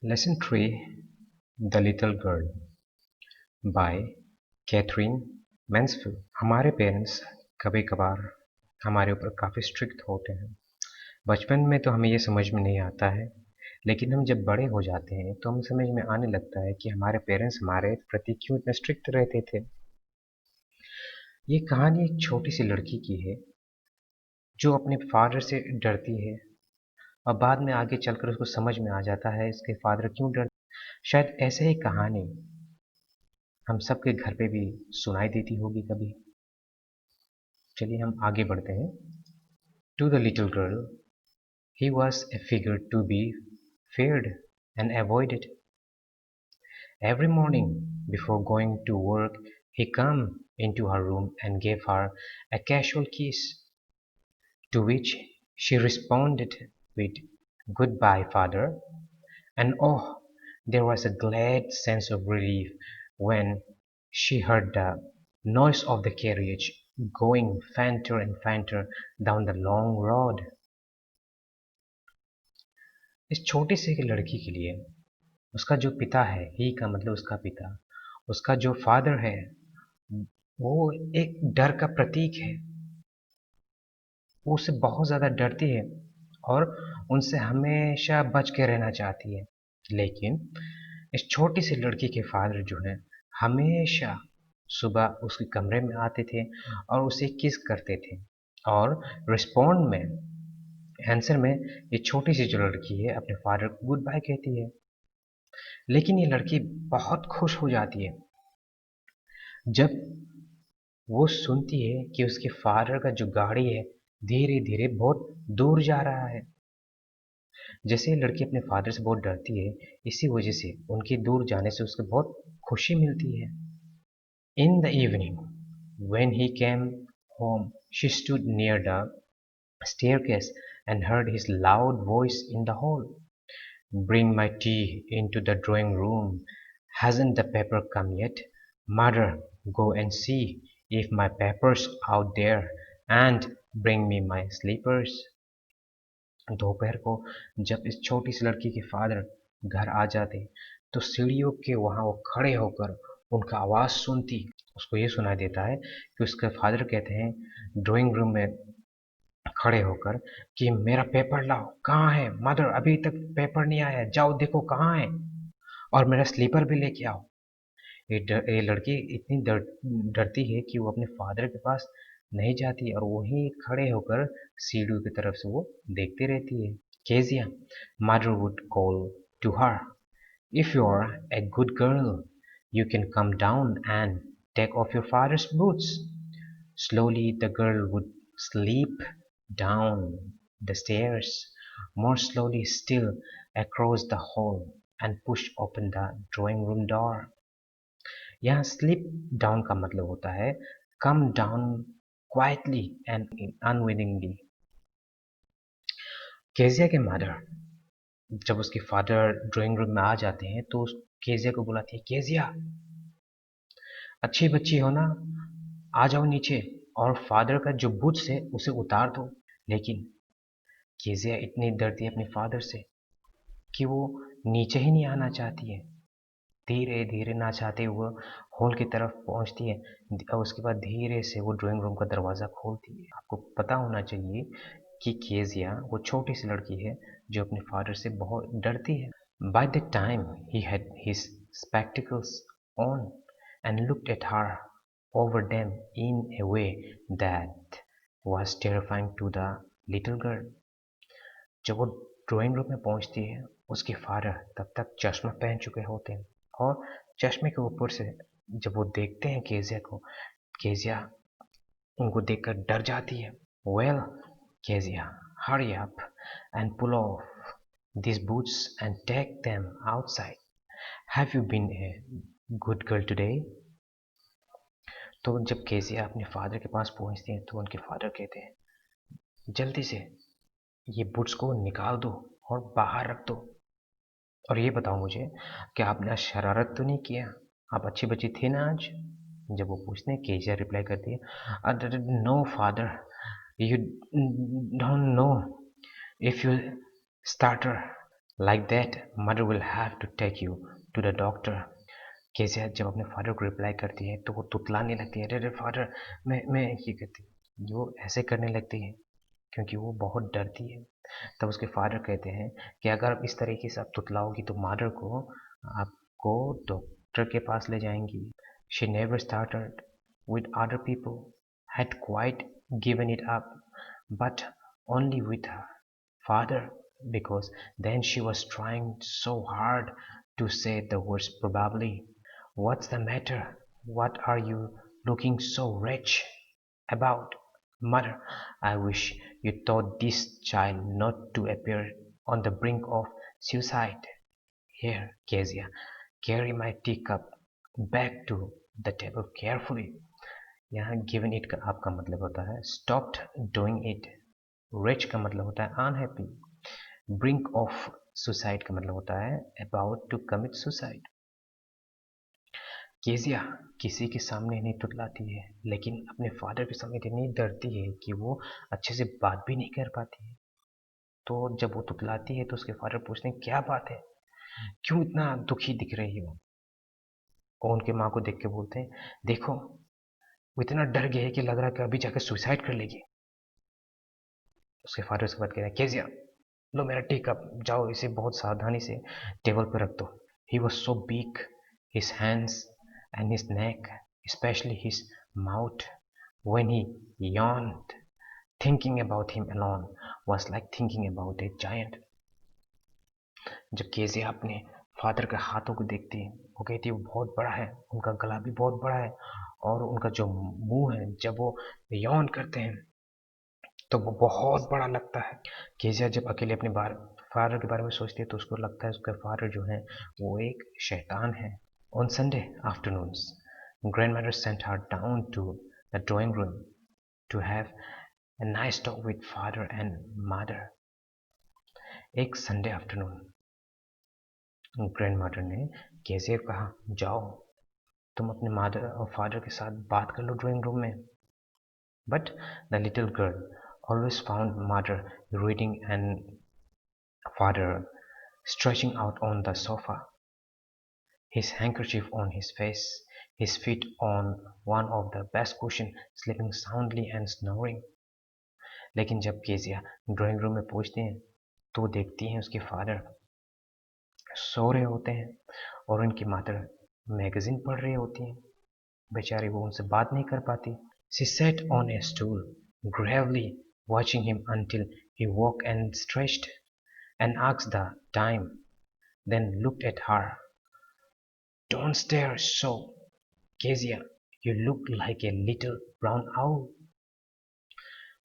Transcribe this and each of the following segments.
Lesson 3 The Little Girl by Katherine Mansfield. हमारे parents कभी कभार हमारे ऊपर काफ़ी स्ट्रिक्ट होते हैं। बचपन में तो हमें ये समझ में नहीं आता है, लेकिन हम जब बड़े हो जाते हैं तो हमें समझ में आने लगता है कि हमारे पेरेंट्स हमारे प्रति क्यों इतने स्ट्रिक्ट रहते थे। ये कहानी एक छोटी सी लड़की की है जो अपने फादर से डरती है और बाद में आगे चलकर उसको समझ में आ जाता है इसके फादर क्यों डरते। शायद ऐसे ही कहानी हम सबके घर पे भी सुनाई देती होगी कभी। चलिए हम आगे बढ़ते हैं। To the little girl he was a figure to be feared and avoided. Every morning before going to work he came into her room and gave her a casual kiss, to which she responded with "Goodbye, father," and oh, there was a glad sense of relief when she heard the noise of the carriage going fainter and fainter down the long road. इस छोटी सी लड़की के लिए उसका जो पिता है, ही का मतलब उसका पिता, उसका जो फादर है वो एक डर का प्रतीक है। वो उससे बहुत ज़्यादा डरती है और उनसे हमेशा बच के रहना चाहती है। लेकिन इस छोटी सी लड़की के फादर जो हैं हमेशा सुबह उसके कमरे में आते थे और उसे किस करते थे और रिस्पॉन्ड में, आंसर में, ये छोटी सी जो लड़की है अपने फादर को गुड बाय कहती है। लेकिन ये लड़की बहुत खुश हो जाती है जब वो सुनती है कि उसके फादर का जो गाड़ी है धीरे धीरे बहुत दूर जा रहा है। जैसे ये लड़की अपने फादर से बहुत डरती है, इसी वजह से उनके दूर जाने से उसको बहुत खुशी मिलती है। In the evening when he came home she stood near the staircase and heard his loud voice in the hall. Bring my tea into the drawing room. Hasn't the paper come yet? Mother, go and see if my paper's out there, and bring me my slippers. दोपहर को जब इस छोटी सी लड़की के father घर आ जाते तो सीढ़ियों के वहां वो खड़े होकर उनका आवाज सुनती। उसको ये सुनाई देता है कि उसके फादर कहते हैं ड्राइंग रूम में खड़े होकर कि मेरा पेपर लाओ, कहाँ है मदर, अभी तक पेपर नहीं आया, जाओ देखो कहाँ है, और मेरा स्लीपर भी लेके आओ। ये लड़की इतनी डरती है कि वो अपने फादर के पास नहीं जाती और वहीं खड़े होकर सीढ़ियों की तरफ से वो देखती रहती है। Kezia mother would call to her, if you are a good girl you can come down and take off your father's boots. Slowly the girl would slip down the stairs, more slowly still across the hall, and push open the drawing room door. यहाँ slip down का मतलब होता है come down quietly and unwillingly. Kezia के mother जब उसके father drawing room में आ जाते हैं तो केजिया को बुलाती है, केजिया अच्छी बच्ची हो ना, आ जाओ नीचे और फादर का जो बूट्स है उसे उतार दो। लेकिन केजिया इतनी डरती है अपने फादर से कि वो नीचे ही नहीं आना चाहती है। धीरे धीरे ना चाहते हुए हॉल की तरफ पहुंचती है और उसके बाद धीरे से वो ड्राइंग रूम का दरवाज़ा खोलती है। आपको पता होना चाहिए कि केजिया वो छोटी सी लड़की है जो अपने फादर से बहुत डरती है। By the time he had his spectacles on and looked at her over them in a way that was terrifying to the little girl. जब वो ड्राइंग रूम में पहुंचती है उसके फादर तब तक चश्मा पहन चुके होते हैं और चश्मे के ऊपर से जब वो देखते हैं केजिया को, केजिया उनको देखकर डर जाती है। Well Kezia, hurry up and pull off these boots and take them outside. Have you been a good girl today? तो जब केजिया अपने फादर के पास पहुंचती है तो उनके फादर कहते हैं जल्दी से ये बूट्स को निकाल दो और बाहर रख दो, और ये बताओ मुझे कि आपने आज शरारत तो नहीं किया, आप अच्छी बच्ची थी ना आज। जब वो पूछते हैं केजिया रिप्लाई करती है no father, you don't know, if you stutter Like that, mother will have to take you to the doctor. केसिया जब अपने फादर को रिप्लाई करती है तो वो तुतलाने लगती है, अरे अरे फादर, मैं ये कहती है, वो ऐसे करने लगती है क्योंकि वो बहुत डरती है। तब उसके फादर कहते हैं कि अगर आप इस तरीके से आप तुतलाओगी तो मदर को आपको डॉक्टर के पास ले जाएंगी। She never started with other people, had quite given it up, but only with her father, because then she was trying so hard to say the words probably. What's the matter? What are you looking so wretched about? Mother, I wish you taught this child not to appear on the brink of suicide. Here, Kezia, carry my teacup back to the table carefully. यहाँ given it का आपका मतलब होता है stopped doing it. Rich का मतलब होता है unhappy. Brink of suicide का मतलब होता है about to commit suicide. Kezia किसी के सामने नहीं तुतलाती है, लेकिन अपने फादर के सामने इतनी डरती है कि वो अच्छे से बात भी नहीं कर पाती है। तो जब वो तुतलाती है तो उसके फादर पूछते हैं क्या बात है, क्यों इतना दुखी दिख रही हो। और उनके माँ को देख के बोलते हैं देखो, वो इतना डर गया है कि लग रहा है कि अभी जाकर सुसाइड कर लेगी। उसके फादर उसके बाद कह रहे हैं केजिया, लो मेरा टी कप, जाओ इसे बहुत सावधानी से टेबल पर रख दो। He was so big, his hands and his neck, especially his mouth, when he yawned. Thinking about him alone was like thinking about a giant. जब केजिया अपने फादर के हाथों को देखती है, वो कहती है वो बहुत बड़ा है, उनका गला भी बहुत बड़ा है, और उनका जो मुंह है जब वो यौन करते हैं तो वो बहुत बड़ा लगता है। केजिया जब अकेले अपने फादर के बारे में सोचती है तो उसको लगता है उसका फादर जो है वो एक शैतान है। On Sunday afternoons, grandmother sent her down to the drawing room to have a nice talk with father and mother. एक संडे आफ्टरनून ग्रैंडमदर ने कैसे कहा जाओ तुम अपने मदर और फादर के साथ बात कर लो ड्राइंग रूम में। But the little girl always found mother reading and father stretching out on the sofa, his handkerchief on his face, his feet on one of the best cushions, sleeping soundly and snoring. लेकिन जब Kezia drawing room में पहुंचते हैं तो देखती हैं उसके father so रहे होते हैं और उनकी मदर मैगजीन पढ़ रही होती हैं। बेचारी वो उनसे बात नहीं कर पाती। She sat on a stool, gravely watching him until he woke and stretched and asked the time, then looked at her. Don't stare so, Kezia. You look like a little brown owl.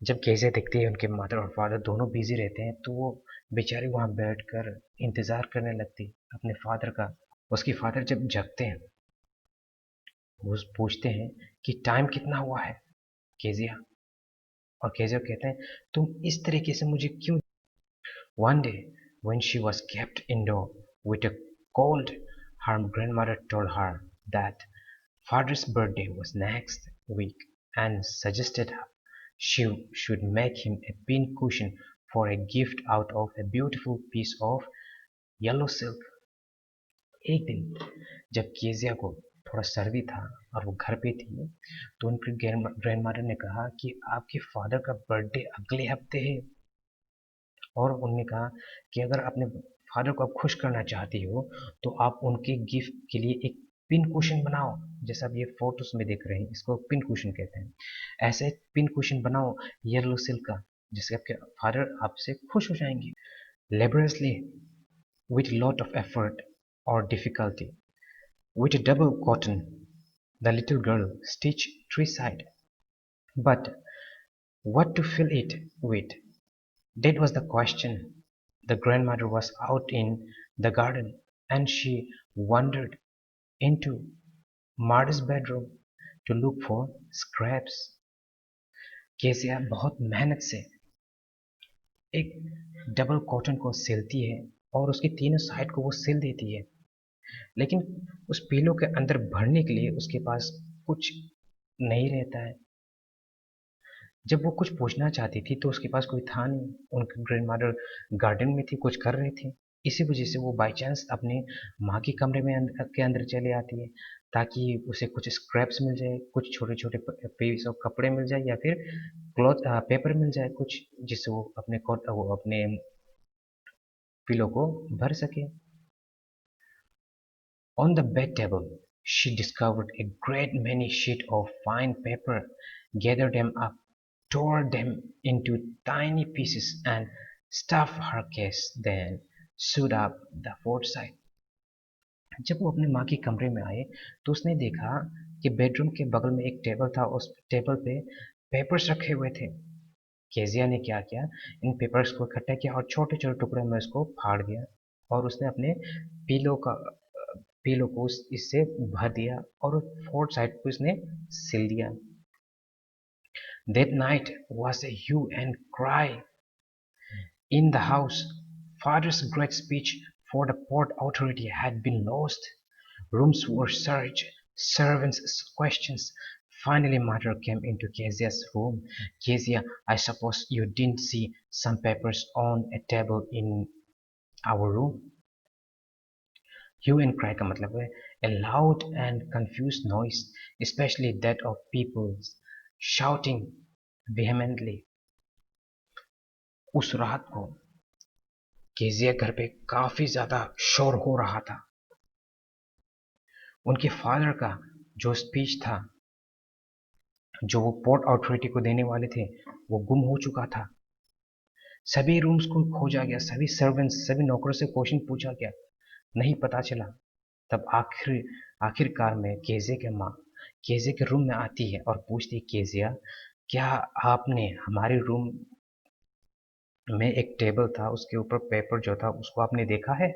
जब Kezia देखती है उनके mother और father दोनों busy रहते हैं तो वो बेचारी वहां बैठकर इंतजार करने लगती अपने फादर का। उसके फादर जब जगते हैं वो पूछते हैं कि टाइम कितना हुआ है केजिया। और केजिया कहते हैं तुम इस तरीके से मुझे क्यों। One day when she was kept indoor with a cold, her grandmother told her that father's birthday was next week and suggested she should make him a pin cushion for a gift out of a beautiful piece of yellow silk. एक दिन जब Kezia को थोड़ा सर्दी था और वो घर पे थी तो उनके ग्रैंडमदर ने कहा कि आपके फादर का बर्थडे अगले हफ्ते है और उन्होंने कहा कि अगर अपने फादर को आप खुश करना चाहती हो तो आप उनके गिफ्ट के लिए एक पिन कुशन बनाओ। जैसा आप ये फोटोज में देख रहे हैं इसको पिन कुशन कहते हैं। ऐसे एक पिन कुशन बनाओ येलो सिल्क का जिससे आपके फादर आपसे खुश हो जाएंगे। लेबरसली with lot of effort or difficulty with a double cotton the little girl stitched three sides, but what to fill it with, that was the question. The grandmother was out in the garden and she wandered into Marty's bedroom to look for scraps. केसिया बहुत मेहनत से एक double cotton को सिलती है और उसकी तीनों साइड को वो सिल देती है, लेकिन उस पीलो के अंदर भरने के लिए उसके पास कुछ नहीं रहता है। जब वो कुछ पूछना चाहती थी तो उसके पास कोई था नहीं। उनकी ग्रैंडमदर गार्डन में थी, कुछ कर रहे थे। इसी वजह से वो बाई चांस अपने माँ के कमरे में के अंदर चले आती है, ताकि उसे कुछ स्क्रैप्स मिल जाए, कुछ छोटे छोटे पीस ऑफ कपड़े मिल जाए, या फिर क्लॉथ पेपर मिल जाए कुछ, जिससे वो अपने पिलो को भर सके। On the bed table, she discovered a great many sheets of fine paper, gathered them up, tore them into tiny pieces, and stuffed her case, then sewed up the fourth side. जब वो अपने माँ के कमरे में आए तो उसने देखा कि बेडरूम के बगल में एक टेबल था। उस टेबल पे पेपर्स रखे हुए थे। केजिया ने क्या किया, इन पेपर्स को इकट्ठा किया और छोटे छोटे टुकड़ों में उसको फाड़ दिया, और उसने अपने पीलो का पीलो को इससे भर दिया, और फोर्थ साइड को इसने सिल दिया। That night was a hue and cry in the house. Father's great speech for the port authority had been lost. Rooms were searched, servants' questions. Finally, mother came into Kezia's room. Kezia, I suppose you didn't see some papers on a table in our room? Hue and cry का मतलब है a loud and confused noise, especially that of people shouting vehemently. उस रात को Kezia घर पे काफी ज्यादा शोर हो रहा था। उनके फादर का जो स्पीच था, जो वो पोर्ट अथॉरिटी को देने वाले थे, वो गुम हो चुका था। सभी रूम्स को खोजा गया, सभी सर्वेंट्स, सभी नौकरों से क्वेश्चन पूछा गया, नहीं पता चला। तब आखिरकार में केजे के माँ केजे के रूम में आती है और पूछती है, केजिया, क्या आपने हमारे रूम में एक टेबल था, उसके ऊपर पेपर जो था उसको आपने देखा है?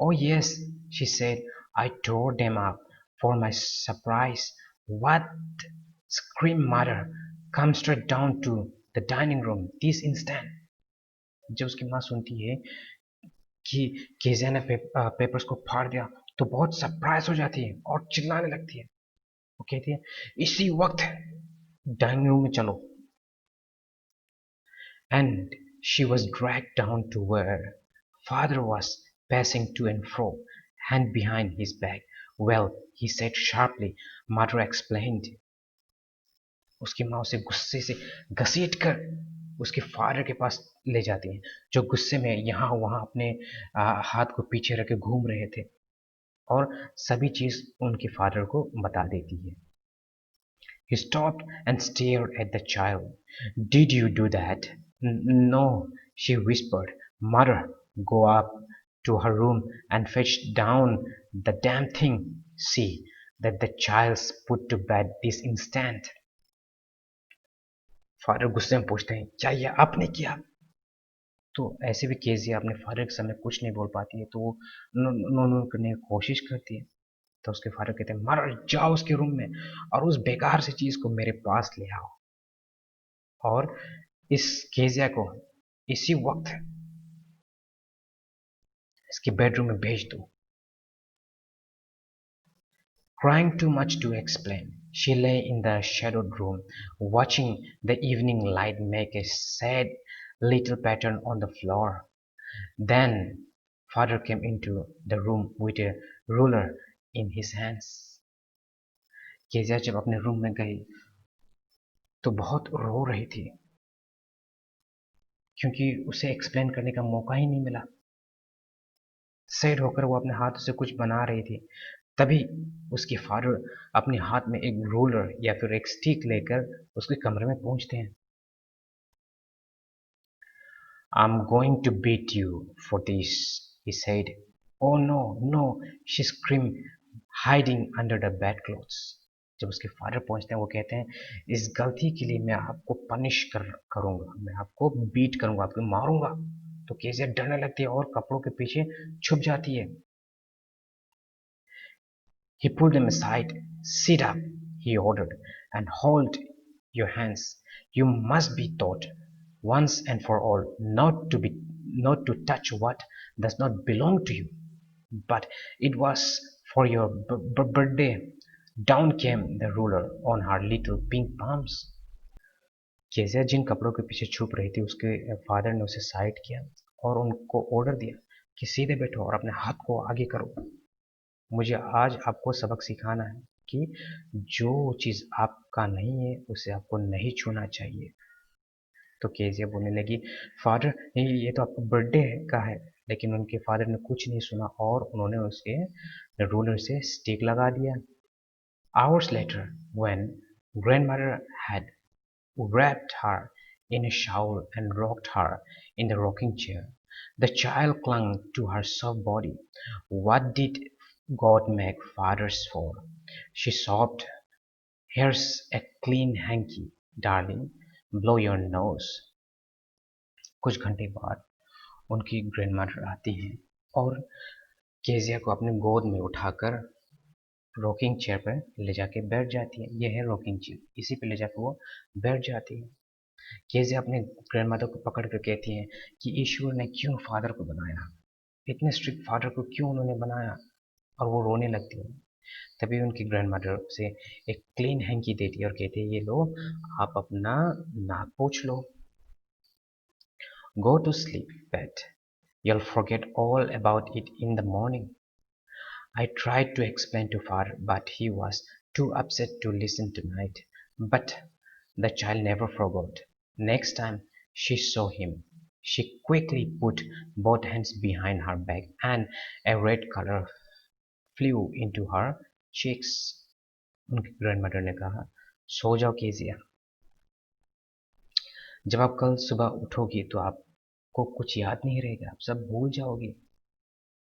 Oh yes, she said, I tore them up. For my surprise, what screamed mother, come straight down to the dining room this instant. जब उसकी माँ सुनती है कि केजिया ने पेपर्स को फाड़ दिया, तो बहुत सरप्राइज हो जाती है और चिल्लाने लगती है। वो कहती है, इसी वक्त डाइनिंग रूम में चलो। And she was dragged down to where father was pacing to and fro, hand behind his back. Well, he said sharply, mother explained. उसकी माँ उसे गुस्से से घसीट कर उसके फादर के पास ले जाती है, जो गुस्से में यहाँ वहाँ अपने हाथ को पीछे रखे घूम रहे थे, और सभी चीज उनके फादर को बता देती है। He stopped and stared at the child. Did you do that? No, she whispered. Mother, go up to her room and fetch down the damn thing. See that the child's put to bed this instant. Father गुस्से में पूछते हैं, क्या ये आपने किया? तो ऐसे भी केजिया अपने फादर के सामने कुछ नहीं बोल पाती है, तो वो नो नो नो करने की कोशिश करती है। तो उसके फादर कहते हैं, मर जाओ उसके रूम में और उस बेकार सी चीज को मेरे पास ले आओ, और इस केजिया को इसी वक्त इसके बेडरूम में भेज दो। Crying too much to explain, she lay in the shadowed room, watching the evening light make a sad little pattern on the floor. Then father came into the room with a ruler in his hands. Kezia जब अपने room में गई तो बहुत रो रही थी, क्योंकि उसे एक्सप्लेन करने का मौका ही नहीं मिला। सैड होकर वो अपने हाथ से कुछ बना रही थी। तभी उसके फादर अपने हाथ में एक रूलर या फिर एक स्टिक लेकर उसके कमरे में पहुंचते हैं। I'm going to beat you for this, he said. Oh no, no, she screamed, hiding under the bedclothes. जब उसके फादर पहुंचते हैं, वो कहते हैं, इस गलती के लिए मैं आपको पनिश करूंगा, मैं आपको बीट करूंगा, आपको मारूंगा। तो केजिया डरने लगती है और कपड़ों के पीछे छुप जाती है। He pulled them aside. Sit up, he ordered, and hold your hands. You must be taught once and for all not to touch what does not belong to you. But it was for your birthday. Down came the ruler on her little pink palms. Kezia जिन कपड़ों के पीछे छुप रही थी उसके father ने उसे साइड किया और उनको ऑर्डर दिया कि सीधे बैठो और अपने हाथ को आगे करो। मुझे आज आपको सबक सिखाना है कि जो चीज़ आपका नहीं है उसे आपको नहीं छूना चाहिए। तो केजिया बोलने लगी, फादर ये तो आपका बर्थडे है का है। लेकिन उनके फादर ने कुछ नहीं सुना और उन्होंने उसके रूलर से स्टिक लगा दिया। Hours later, when grandmother had wrapped her in a shawl and rocked her in the rocking chair, the child clung to her soft body. What did God make fathers for? She sobbed. Here's a clean hanky, darling. Blow your nose. कुछ घंटे बाद उनकी grandmother आती हैं और Kezia को अपने गोद में उठाकर रॉकिंग चेयर पर ले जाके बैठ जाती है। यह है रॉकिंग चेयर, इसी पे ले जाकर वो बैठ जाती है। केजिया अपने ग्रैंडमदर को पकड़ कर कहती है कि ईश्वर ने क्यों फादर को बनाया, इतने स्ट्रिक्ट फादर को क्यों उन्होंने बनाया। और वो रोने लगती है। तभी उनकी ग्रैंडमदर उसे एक क्लीन हैंकी देती है और कहती है, ये लो, आप अपना नाक पोंछ लो। Go to sleep pet, you'll forget all about it in the morning. I tried to explain to father, but he was too upset to listen tonight. But the child never forgot. Next time she saw him, she quickly put both hands behind her back and a red color flew into her cheeks. उनकी grandmother ने कहा, सो जाओ Kezia, जब आप कल सुबह उठोगी तो आपको कुछ याद नहीं रहेगा, आप सब भूल जाओगी।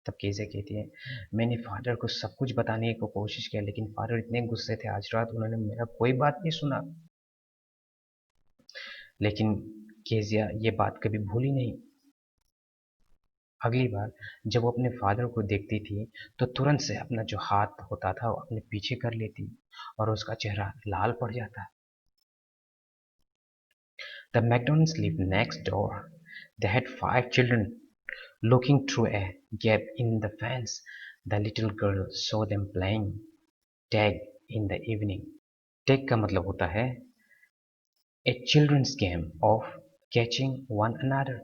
तब केजिया कहती है, मैंने फादर को सब कुछ बताने की कोशिश किया लेकिन फादर इतने गुस्से थे आज रात, उन्होंने मेरा कोई बात नहीं सुना। लेकिन केजिया ये बात कभी भूली नहीं। अगली बार जब वो अपने फादर को देखती थी तो तुरंत से अपना जो हाथ होता था वो अपने पीछे कर लेती और उसका चेहरा लाल पड़ जाता। The McDonald's lived next door. They had 5 children. Looking through a gap in the fence, the little girl saw them playing tag in the evening. Tag का मतलब होता है a children's game of catching one another.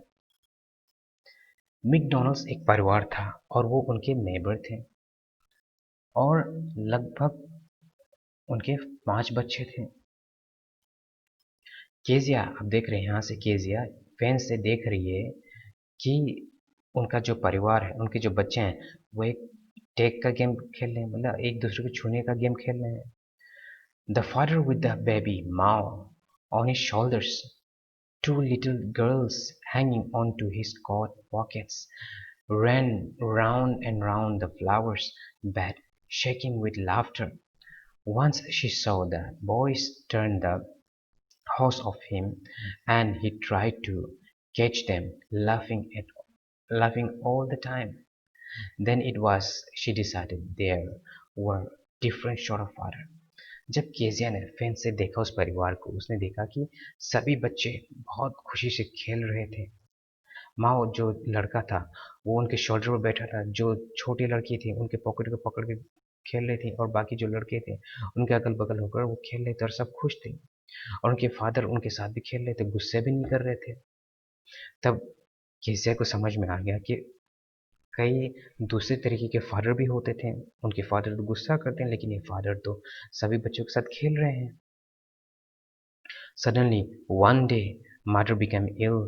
McDonald's एक परिवार था और वो उनके नेबर थे और लगभग उनके 5 बच्चे थे। केजिया, आप देख रहे हैं यहाँ से केजिया फैन से देख रही है कि उनका जो परिवार है, उनके जो बच्चे हैं, वो एक टेक का गेम खेल रहे हैं, मतलब एक दूसरे को छूने का गेम खेल रहे हैं। The father with the baby Mao on his shoulders, 2 little girls hanging onto his coat pockets, ran round and round the flowers bed, shaking with laughter. Once she saw the boys turn the horse of him, and he tried to catch them, laughing all the time. Then it was she decided there were different sort of father. जब Kezia ने fan से देखा उस परिवार को, उसने देखा कि सभी बच्चे बहुत खुशी से खेल रहे थे। माँ जो लड़का था वो उनके शोल्डर पर बैठा था, जो छोटी लड़की थी उनके पॉकेट को पकड़ के खेल रही थी और बाकी जो लड़के थे उनके अगल बगल होकर वो खेल रहे थे और सब खुश थे। और उनके फादर उनके साथ भी खेल रहे थे, गुस्से भी नहीं कर रहे थे। तब केसिया को समझ में आ गया कि कई दूसरे तरीके के फादर भी होते थे। उनके फादर तो गुस्सा करते हैं लेकिन ये फादर तो सभी बच्चों के साथ खेल रहे हैं। Suddenly one day mother became ill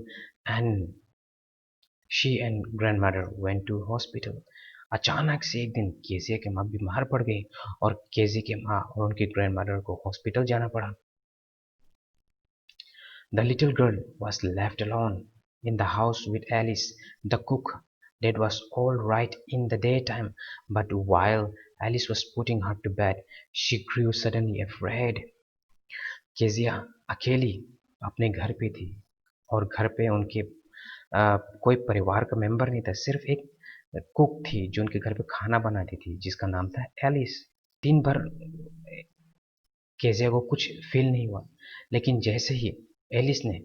and she and grandmother went to hospital. अचानक से एक दिन केसिया की माँ बीमार पड़ गई और केसी की माँ और उनकी ग्रैंडमदर को हॉस्पिटल जाना पड़ा। The little girl was left alone in the house with Alice, the cook. That was all right in the daytime, but while Alice was putting her to bed, she grew suddenly afraid. Kezia अकेली अपने घर पे थी और घर पे उनके कोई परिवार का मेंबर नहीं था, सिर्फ एक कुक थी जो उनके घर पे खाना बनाती थी जिसका नाम था एलिस। दिन भर केजिया को कुछ फील नहीं हुआ, लेकिन जैसे ही एलिस ने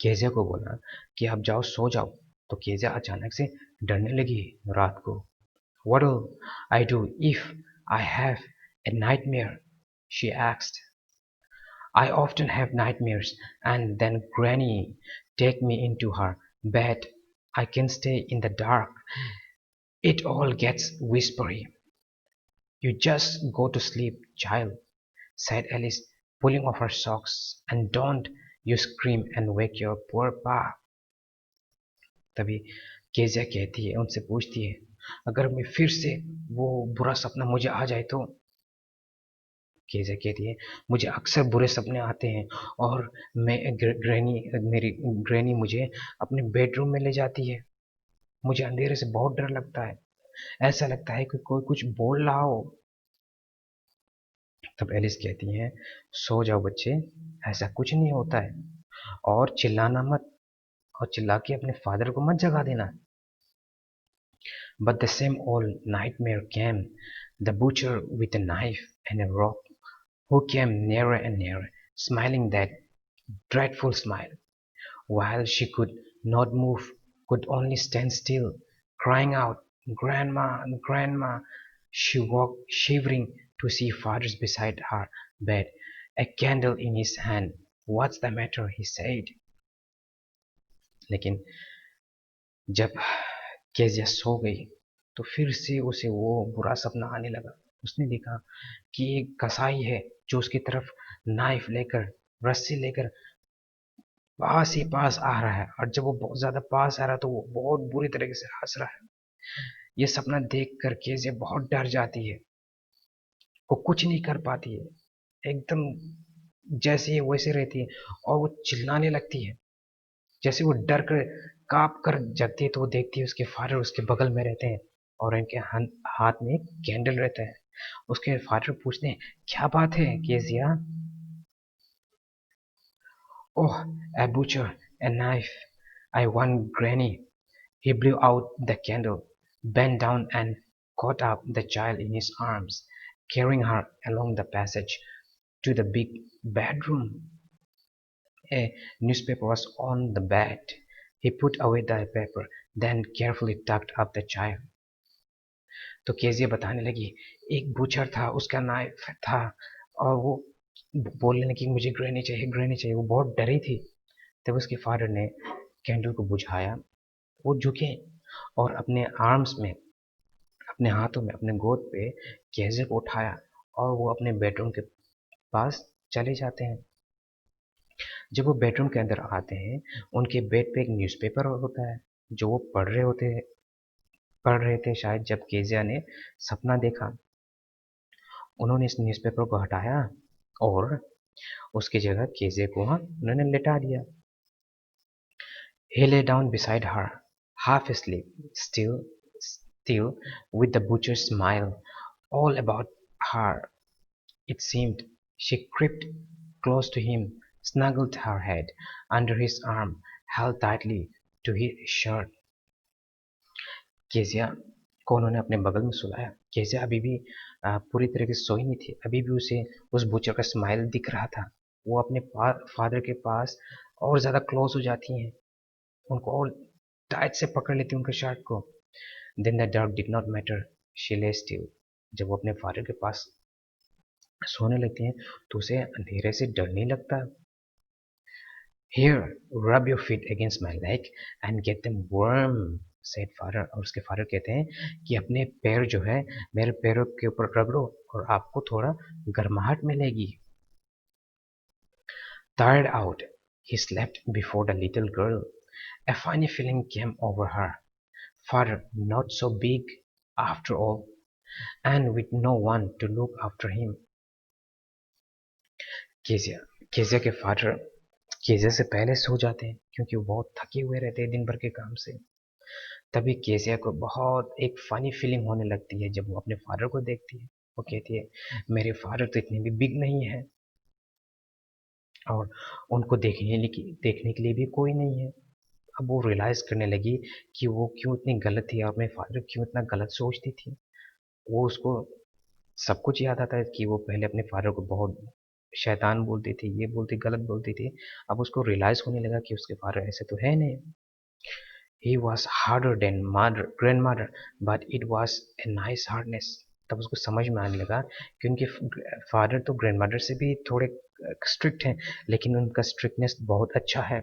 केजिया को बोला कि आप जाओ सो जाओ, तो केजिया अचानक से डरने लगी रात को। What'll I do if I have a nightmare? She asked. I often have nightmares, and then Granny take me into her bed. I can stay in the dark. It all gets whispery. You just go to sleep, child, said Alice, pulling off her socks, and don't you scream and wake your poor pa. तभी Kezia कहती है, उनसे पूछती है, अगर मैं फिर से वो बुरा सपना मुझे आ जाए तो? केजिया कहती है, मुझे अक्सर बुरे सपने आते हैं और मैं मेरी ग्रैनी मुझे अपने बेडरूम में ले जाती है। मुझे अंधेरे से बहुत डर लगता है। ऐसा लगता है कि कोई कुछ बोल रहा हो। तब एलिस कहती है, सो जाओ बच्चे, ऐसा कुछ नहीं होता है, और चिल्लाना मत, और चिल्ला के अपने फादर को मत जगा देना। But the same old nightmare came, the butcher with a knife and a rope, who came nearer and nearer, smiling that dreadful smile, while she could not move, could only stand still, crying out, Grandma, Grandma. She woke shivering to see father beside her bed, a candle in his hand. What's the matter? He said. लेकिन जब Kezia सो गई तो फिर से उसे वो बुरा सपना आने लगा। उसने देखा कि एक कसाई है जो उसकी तरफ नाइफ लेकर, रस्सी लेकर पास ही पास आ रहा है, और जब वो बहुत ज्यादा पास आ रहा है तो वो बहुत बुरी तरीके से हंस रहा है। ये सपना देख कर केजिया बहुत डर जाती है। वो कुछ नहीं कर पाती है, एकदम जैसे है वैसे रहती है, और वो चिल्लाने लगती है। जैसे वो डर कर कांप कर जगती है तो वो देखती है उसके फादर उसके बगल में रहते हैं, और इनके हाथ में एक कैंडल रहता है। उसके फादर पूछते हैं, क्या बात है Kezia? Oh, a butcher, a knife. I want Granny. He blew out the candle, bent down and caught up the child in his arms, carrying her along the passage to the big bedroom. A newspaper was on the bed. He put away the paper, then carefully tucked up the child. तो Kezia बताने लगी, एक butcher था, उसका knife था, और वो बोलने लगी मुझे ग्रैनी चाहिए, ग्रैनी चाहिए। वो बहुत डरी थी। तब उसके फादर ने कैंडल को बुझाया। वो झुके और अपने आर्म्स में, अपने हाथों में, अपने गोद पे केजिया को उठाया, और वो अपने बेडरूम के पास चले जाते हैं। जब वो बेडरूम के अंदर आते हैं, उनके बेड पे एक न्यूज़पेपर होता है जो वो पढ़ रहे थे शायद, जब केजिया ने सपना देखा। उन्होंने इस न्यूज़पेपर को हटाया और उसकी जगह केजिया को वहां उन्होंने लेटा दिया। He lay down beside her, half asleep, still with the butcher's smile all about her. It seemed she crept close to him, snuggled her head under his arm, held tightly to his shirt. Kezia को उन्होंने अपने बगल में सुलाया। Kezia अभी भी पूरी तरीके से सोई नहीं थी। अभी भी उसे उस बूचर का स्माइल दिख रहा था। वो अपने फादर के पास और ज्यादा क्लोज हो जाती हैं, उनको और टाइट से पकड़ लेती उनके शर्ट को। Then the dark did not matter, she lay still. जब वो अपने फादर के पास सोने लगती हैं तो उसे अंधेरे से डर नहीं लगता। Here, rub your feet against my leg and get them warm, said father। और उसके फादर कहते हैं कि अपने पैर जो है मेरे पैरों के ऊपर रगड़ो और आपको थोड़ा गर्माहट मिलेगी। Tired out, he slept before the little girl. A funny feeling came over her. Father not so big after all, and with no one to look after him. Kezia Kezia के फादर केजिया से पहले सो जाते हैं क्योंकि वो बहुत थके हुए रहते हैं दिन भर के काम से। तभी केजिया को बहुत एक फनी फीलिंग होने लगती है जब वो अपने फादर को देखती है। वो कहती है, मेरे फादर तो इतने भी बिग नहीं है, और उनको देखने के लिए भी कोई नहीं है। अब वो रियलाइज करने लगी कि वो क्यों इतनी गलत थी और अपने फादर क्यों इतना गलत सोचती थी। वो उसको सब कुछ याद आता है कि वो पहले अपने फादर को बहुत शैतान बोलती थी, ये बोलती, गलत बोलती थी। अब उसको रियलाइज होने लगा कि उसके फादर ऐसे तो है नहीं। He was harder than grandmother, but it was a nice hardness। तब उसको समझ में आने लगा कि उनके फादर तो ग्रैंडमदर से भी थोड़े स्ट्रिक्ट हैं, लेकिन उनका स्ट्रिक्टनेस बहुत अच्छा है।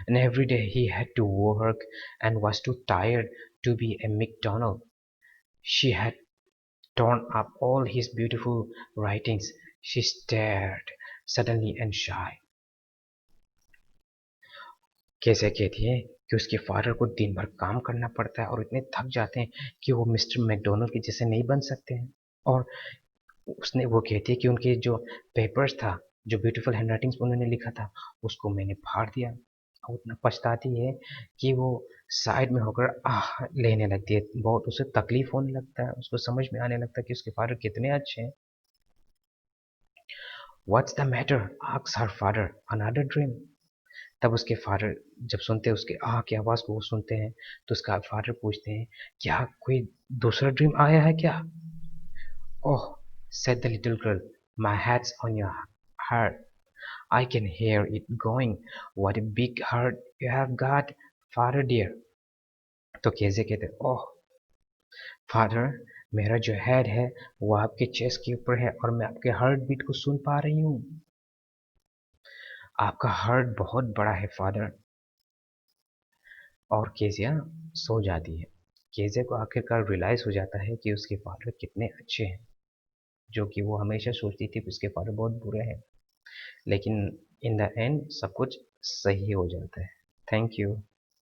And every day he had to work and was too tired to be a McDonald. She had torn up all his beautiful writings. She stared suddenly and shy. कैसे कहती है कि उसके फादर को दिन भर काम करना पड़ता है और इतने थक जाते हैं कि वो मिस्टर मैकडोनल्ड के जैसे नहीं बन सकते हैं। और उसने वो कहती है कि उनके जो पेपर्स था, जो ब्यूटीफुल हैंडराइटिंग्स में उन्होंने लिखा था, उसको मैंने फाड़ दिया। और उतना पछताती है कि वो साइड में होकर आह लेने लगती है। बहुत उसे तकलीफ होने लगता है, उसको समझ में आने लगता है कि उसके फादर कितने अच्छे हैं। What's the matter asks her father, another dream. तब उसके फादर जब सुनते हैं उसके आह की आवाज़ को, वो सुनते हैं तो उसका फादर पूछते हैं, क्या कोई दूसरा ड्रीम आया है क्या? Oh, said the little girl, my head's on your heart. I can hear it going. What a big heart you have got, father dear. तो कैसे कहते, ओह फादर, मेरा जो हेड है वो आपके चेस्ट के ऊपर है और मैं आपके हार्ट बीट को सुन पा रही हूँ। आपका हार्ट बहुत बड़ा है फादर। और केजिया सो जाती है। केजिया को आखिरकार रियलाइज हो जाता है कि उसके फादर कितने अच्छे हैं, जो कि वो हमेशा सोचती थी कि उसके फादर बहुत बुरे हैं, लेकिन इन द एंड सब कुछ सही हो जाता है। Thank you.